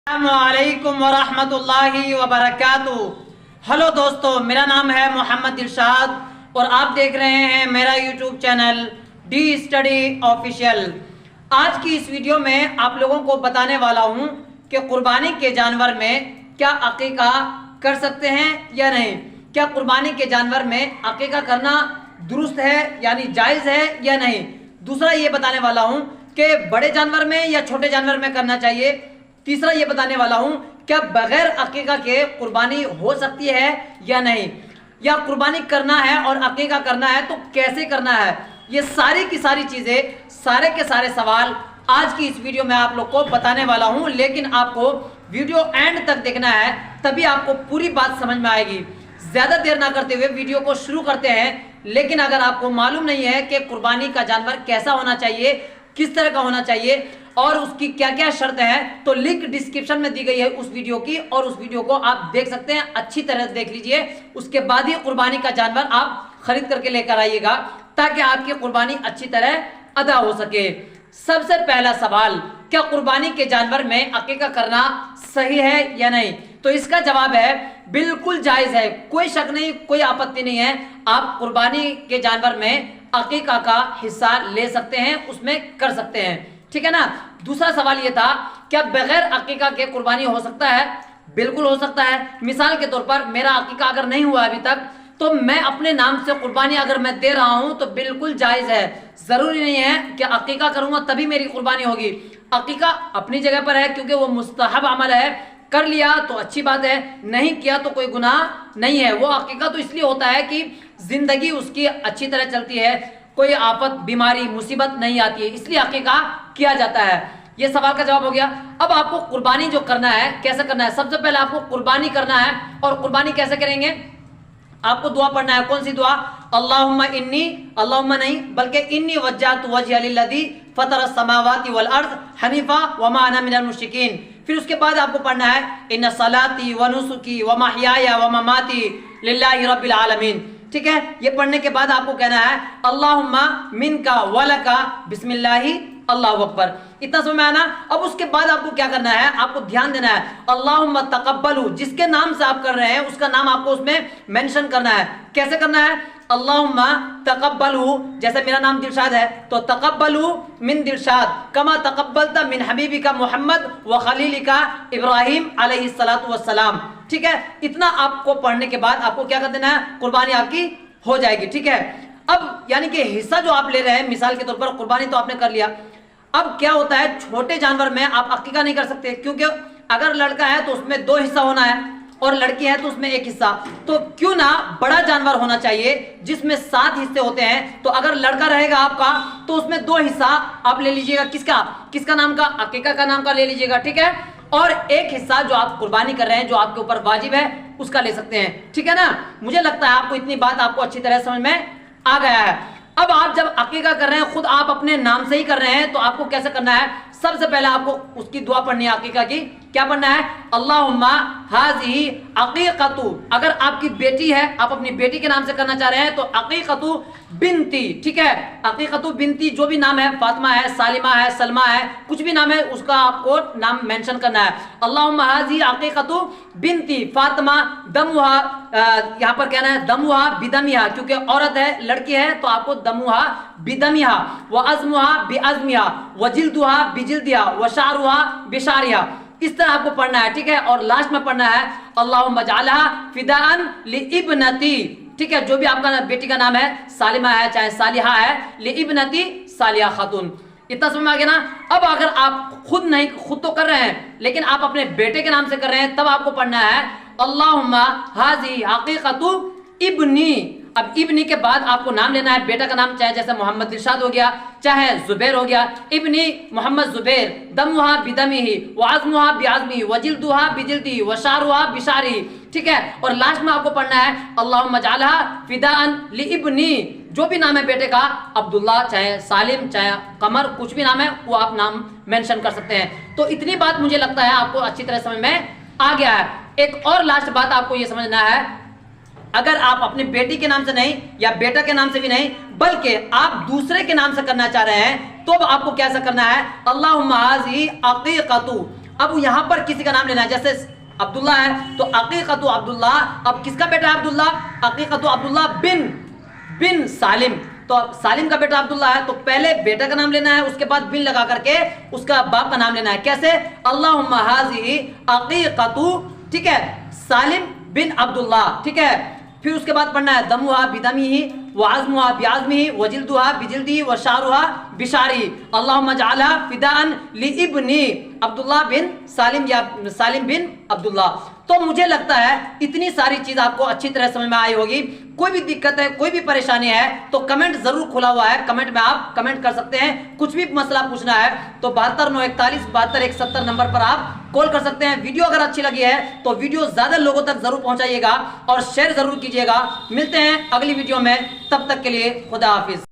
السلام علیکم ورحمۃ اللہ وبرکاتہ۔ ہلو دوستو، میرا نام ہے محمد دلشاد اور آپ دیکھ رہے ہیں میرا YouTube channel D study official. آج کی اس ویڈیو میں آپ لوگوں کو بتانے والا ہوں کہ قربانی کے جانور میں کیا عقیقہ کر سکتے ہیں یا نہیں، کیا قربانی کے جانور میں عقیقہ کرنا درست ہے یعنی جائز ہے یا نہیں۔ دوسرا یہ بتانے والا ہوں کہ بڑے جانور میں یا چھوٹے جانور میں کرنا چاہیے۔ تیسرا یہ بتانے والا ہوں کیا بغیر عقیقہ کے قربانی ہو سکتی ہے یا نہیں، یا قربانی کرنا ہے اور عقیقہ کرنا ہے تو کیسے کرنا ہے۔ یہ ساری کی ساری چیزیں، سارے کے سارے سوال آج کی اس ویڈیو میں آپ لوگ کو بتانے والا ہوں، لیکن آپ کو ویڈیو اینڈ تک دیکھنا ہے تبھی آپ کو پوری بات سمجھ میں آئے گی۔ زیادہ دیر نہ کرتے ہوئے ویڈیو کو شروع کرتے ہیں۔ لیکن اگر آپ کو معلوم نہیں ہے کہ قربانی کا جانور کیسا ہونا چاہیے، کس طرح کا ہونا چاہیے اور اس کی کیا کیا شرط ہے، تو لنک ڈسکرپشن میں دی گئی ہے اس ویڈیو کی، اور اس ویڈیو کو آپ دیکھ سکتے ہیں، اچھی طرح دیکھ لیجئے۔ اس کے بعد ہی قربانی کا جانور آپ خرید کر کے لے کر آئیے گا تاکہ آپ کی قربانی اچھی طرح ادا ہو سکے۔ سب سے پہلا سوال، کیا قربانی کے جانور میں عقیقہ کرنا صحیح ہے یا نہیں؟ تو اس کا جواب ہے بالکل جائز ہے، کوئی شک نہیں، کوئی آپتی نہیں ہے۔ آپ قربانی کے جانور میں عقیقہ کا حصہ لے سکتے ہیں، اس میں کر سکتے ہیں، ٹھیک ہے نا۔ دوسرا سوال یہ تھا کیا بغیر عقیقہ کے قربانی ہو سکتا ہے؟ بالکل ہو سکتا ہے۔ مثال کے طور پر میرا عقیقہ اگر نہیں ہوا ابھی تک تو میں اپنے نام سے قربانی اگر میں دے رہا ہوں تو بالکل جائز ہے۔ ضروری نہیں ہے کہ عقیقہ کروں گا تبھی میری قربانی ہوگی۔ عقیقہ اپنی جگہ پر ہے کیونکہ وہ مستحب عمل ہے، کر لیا تو اچھی بات ہے، نہیں کیا تو کوئی گناہ نہیں ہے۔ وہ عقیقہ تو اس لیے ہوتا ہے کہ زندگی اس کی اچھی طرح چلتی ہے، کوئی آفت بیماری مصیبت نہیں آتی ہے، اس لیے عقیقہ کیا جاتا ہے۔ یہ سوال کا جواب ہو گیا۔ اب آپ کو قربانی جو کرنا ہے کیسے کرنا ہے؟ سب سے پہلے آپ کو قربانی کرنا ہے، اور قربانی کیسے کریں گے؟ آپ کو دعا پڑھنا ہے۔ کون سی دعا؟ اللہم انی، اللہم نہیں بلکہ انی وجہت وجہی للذی فطر السماوات والارض حنیفا وما انا من المشرکین۔ پھر اس کے بعد آپ کو پڑھنا ہے ان صلاتی ونسکی ومحیای ومماتی للہ رب العالمین، ٹھیک ہے۔ یہ پڑھنے کے بعد آپ کو کہنا ہے اللہم منکا ولکا بسم اللہ اللہ اکبر۔ اتنا سمجھ میں آنا۔ اب اس کے بعد آپ کو کیا کرنا ہے؟ آپ کو دھیان دینا ہے اللہم تقبلو، جس کے نام سے آپ کر رہے ہیں اس کا نام آپ کو اس میں مینشن کرنا ہے۔ کیسے کرنا ہے؟ اللہم تقبلو، جیسے میرا نام دلشاد ہے تو تقبلو من دلشاد کما تقبلتا من حبیبک محمد و خلیلک ابراہیم علیہ الصلوۃ والسلام، ٹھیک ہے۔ اتنا آپ کو پڑھنے کے بعد آپ کو کیا کر دینا ہے؟ قربانی آپ کی ہو جائے گی، ٹھیک ہے۔ اب یعنی کہ حصہ جو آپ لے رہے ہیں، مثال کے طور پر قربانی تو آپ نے کر لیا، اب کیا ہوتا ہے چھوٹے جانور میں آپ عقیقہ نہیں کر سکتے، کیونکہ اگر لڑکا ہے تو اس میں 2 حصہ ہونا ہے اور لڑکی ہے تو اس میں 1 حصہ، تو کیوں نہ بڑا جانور ہونا چاہیے جس میں 7 حصے ہوتے ہیں۔ تو اگر لڑکا رہے گا آپ کا تو اس میں 2 حصہ آپ لے لیجئے گا، کس کا نام کا؟ عقیقہ کا نام کا لے لیجئے گا، ٹھیک ہے۔ اور 1 حصہ جو آپ قربانی کر رہے ہیں، جو آپ کے اوپر واجب ہے، اس کا لے سکتے ہیں، ٹھیک ہے نا۔ مجھے لگتا ہے آپ کو اتنی بات آپ کو اچھی طرح سمجھ میں آ گیا ہے۔ اب آپ جب عقیقہ کر رہے ہیں، خود آپ اپنے نام سے ہی کر رہے ہیں، تو آپ کو کیسے کرنا ہے؟ سب سے پہلے آپ کو اس کی دعا پڑھنی ہے عقیقہ کی۔ کیا پڑھنا ہے؟ اللہم ہذہ عقیقۃ، اگر آپ کی بیٹی ہے، آپ اپنی بیٹی کے نام سے کرنا چاہ رہے ہیں تو عقیقۃ بنتی، ٹھیک ہے۔ عقیقۃ بنتی جو بھی نام ہے، فاطمہ ہے، سالمہ ہے، سلمہ ہے، کچھ بھی نام ہے اس کا آپ کو نام مینشن کرنا ہے۔ اللہم ہذہ عقیقۃ بنتی فاطمہ دمہا، یہاں پر کہنا ہے دمہا بدمہا، کیونکہ عورت ہے، لڑکی ہے تو آپ کو دمہا بدمہا وعظمہا بعظمہا وجلدہا بجلدہا وشعرہا بشعرہا، اس طرح آپ کو پڑھنا ہے، ٹھیک ہے۔ اور لاسٹ میں پڑھنا ہے اللہم اجعلہا فداء لابنتی، ٹھیک ہے۔ جو بھی آپ کا بیٹی کا نام ہے، سالمہ ہے چاہے صالحہ ہے، لابنتی صالحہ خاتون۔ اتنا سمجھ میں آ گیا نا۔ اب اگر آپ خود تو کر رہے ہیں لیکن آپ اپنے بیٹے کے نام سے کر رہے ہیں، تب آپ کو پڑھنا ہے اللہم ہذہ عقیقۃ ابنی۔ اب ابنی کے بعد آپ کو نام لینا ہے، بیٹا کا نام چاہے جیسے محمد دلشاد ہو گیا، چاہے زبیر ہو گیا، ابنی محمد زبیر، دمہا بدمہ وعظمہا بعظمہ وجلدہا بجلدہ وشعرہا بشعرہ، ٹھیک ہے۔ اور لاسٹ میں آپ کو پڑھنا ہے اللہم اجعلہا فداء لابنی، جو بھی نام ہے بیٹے کا، عبداللہ چاہے سالم چاہے قمر، کچھ بھی نام ہے وہ آپ نام مینشن کر سکتے ہیں۔ تو اتنی بات مجھے لگتا ہے آپ کو اچھی طرح سمجھ میں آ گیا ہے۔ ایک اور لاسٹ بات آپ کو یہ سمجھنا ہے، اگر آپ اپنی بیٹی کے نام سے نہیں یا بیٹا کے نام سے بھی نہیں بلکہ آپ دوسرے کے نام سے کرنا چاہ رہے ہیں، تو اب آپ کو کیسا کرنا ہے؟ اللہم ہذہ عقیقۃ، اب یہاں پر کسی کا نام لینا ہے، جیسے عبداللہ ہے تو عقیقۃ عبداللہ، اب کس کا بیٹا ہے عبداللہ؟ عقیقۃ عبداللہ بن سالم، تو سالم کا بیٹا عبداللہ ہے تو پہلے بیٹا کا نام لینا ہے، اس کے بعد بن لگا کر کے اس کا باپ کا نام لینا ہے. کیسے؟ اللہم ھذہ عقیقۃ، ٹھیک ہے، سالم بن عبداللہ، ٹھیک ہے. پھر اس کے بعد پڑھنا ہے دمھا بدمہ وعظمھا بعظمہ وجلدھا بجلدہ وشعرھا بشعرہ، اللہم اجعلھا فداء لابنی عبداللہ بن سالم یا سالم بن عبداللہ. تو مجھے لگتا ہے اتنی ساری چیز آپ کو اچھی طرح سمجھ میں آئی ہوگی. کوئی بھی دقت ہے، کوئی بھی پریشانی ہے تو کمنٹ ضرور کھلا ہوا ہے، کمنٹ میں آپ کمنٹ کر سکتے ہیں. کچھ بھی مسئلہ پوچھنا ہے تو 7291 72170 نمبر پر آپ کال کر سکتے ہیں. ویڈیو اگر اچھی لگی ہے تو ویڈیو زیادہ لوگوں تک ضرور پہنچائیے گا اور شیئر ضرور کیجیے گا. ملتے ہیں اگلی ویڈیو میں، تب تک کے لیے خدا حافظ.